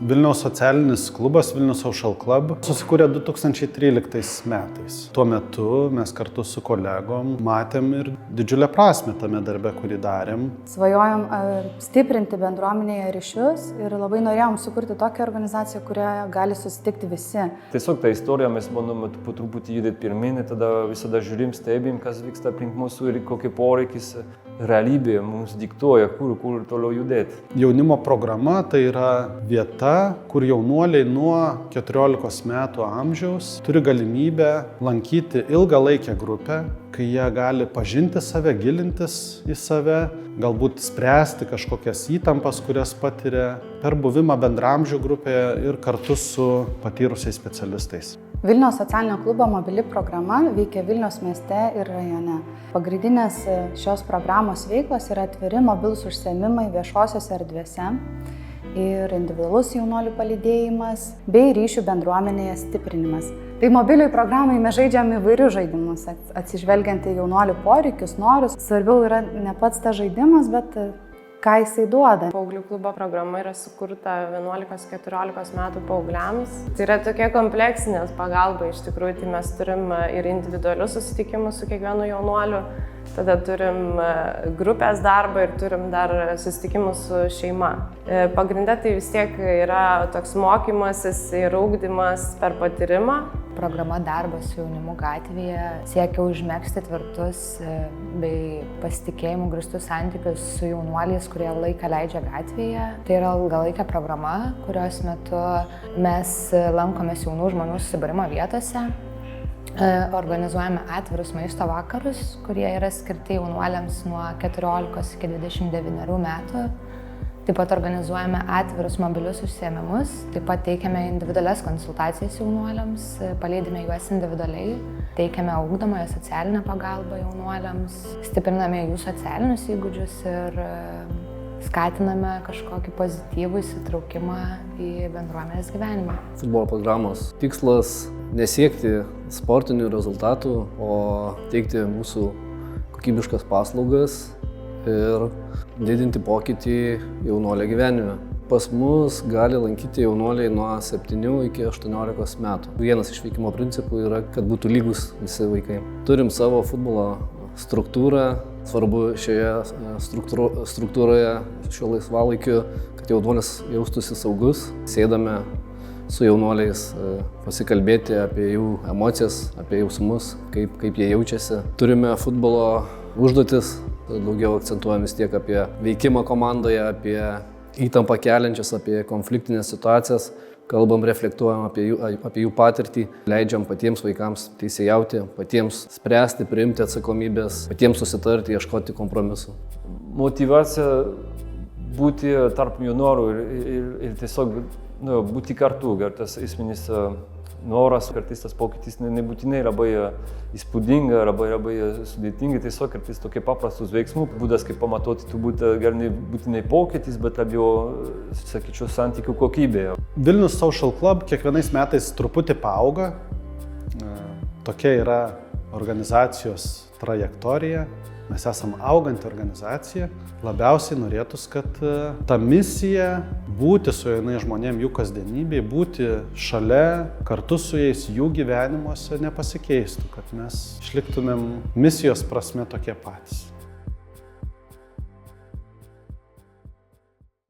Vilniaus socialinis klubas, Vilnius Social Club, susikūrė 2013 metais. Tuo metu mes kartu su kolegom matėm ir didžiulę prasmę tame darbe, kurį darėm. Svajojom stiprinti bendruomenėje ryšius ir labai norėjom sukurti tokią organizaciją, kurioje gali susitikti visi. Tiesiog tą istoriją mes bandome po truputį judėti pirmin, tada visada žiūrim, stebim, kas vyksta aplink mūsų ir kokie poreikis realybėje mums diktuoja, kur toliau judėti. Jaunimo programa tai yra vieta, kur jaunuoliai nuo 14 metų amžiaus turi galimybę lankyti ilgalaikę grupę, kai jie gali pažinti save, gilintis į save, galbūt spręsti kažkokias įtampas, kurias patiria per buvimą bendramžių grupėje ir kartu su patyrusiais specialistais. Vilniaus socialinio klubo mobili programa veikia Vilniaus mieste ir rajone. Pagrindinės šios programos veiklos yra atviri mobilūs užsiėmimai viešosiose erdvėse ir individualus jaunuolių palydėjimas bei ryšių bendruomenėje stiprinimas. Tai mobiliai programai mes žaidžiam įvairius žaidimus, atsižvelgiant į jaunuolių poreikius, norus. Svarbiau yra ne pats tas žaidimas, bet ką jisai duoda. Paauglių klubo programa yra sukurta 11-14 metų paaugliams. Tai yra tokia kompleksinės pagalba iš tikrųjų, tai mes turim ir individualius susitikimus su kiekvienu jaunuoliu, tada turim grupės darbą ir turim dar susitikimus su šeima. Pagrinde tai vis tiek yra toks mokymasis ir ugdymas per patyrimą. Programa Darbas su jaunimu gatvėje siekia užmegzti tvirtus bei pasitikėjimų grįstus santykius su jaunuoliais, kurie laiką leidžia gatvėje. Tai yra ilgalaikė programa, kurios metu mes lankomės jaunų žmonių susibūrimo vietose. Organizuojame atvirus maisto vakarus, kurie yra skirti jaunuoliams nuo 14 iki 29 metų. Taip pat organizuojame atvirus mobilius užsiėmimus, taip pat teikiame individualias konsultacijas jaunuoliams, palydime juos individualiai, teikiame ugdomąją socialinę pagalbą jaunuoliams, stipriname jų socialinius įgūdžius ir skatiname kažkokį pozityvų įsitraukimą į bendruomenės gyvenimą. Futbolo programos tikslas nesiekti sportinių rezultatų, o teikti mūsų kokybiškas paslaugas ir didinti pokytį jaunuolio gyvenime. Pas mus gali lankyti jaunuoliai nuo 7 iki 18 metų. Vienas iš veikimo principų yra, kad būtų lygus visi vaikai. Turim savo futbolo struktūrą. Svarbu šioje struktūroje, šiuo laisvalaikiu, kad jaunuolis jaustųsi saugus. Sėdame su jaunuoliais pasikalbėti apie jų emocijas, apie jausmus, kaip jie jaučiasi. Turime futbolo užduotis. Daugiau akcentuojam vis tiek apie veikimą komandoje, apie įtampą keliančias, apie konfliktinės situacijas. Kalbam, reflektuojam apie jų patirtį, leidžiam patiems vaikams teisėjauti, patiems spręsti, priimti atsakomybės, patiems susitarti, ieškoti kompromisų. Motyvacija būti tarp jaunuolių ir tiesiog būti kartu, tas esminis noras, kartais tas pokytis nebūtinai labai įspūdinga, labai sudėtinga, tiesiog kartais tokie paprastus veiksmų būdas, kaip pamatoti, turbūt gal nebūtinai pokytis, bet labiau, sakyčiau, santykių kokybėje. Vilnius Social Club kiekvienais metais truputį paauga. Tokia yra organizacijos trajektorija. Mes esame auganti organizacija. Labiausiai norėtųs, kad ta misija būti su jaunais žmonėm jų kasdienybėje, būti šalia, kartu su jais jų gyvenimuose nepasikeistų, kad mes išliktumėm misijos prasme tokie patys.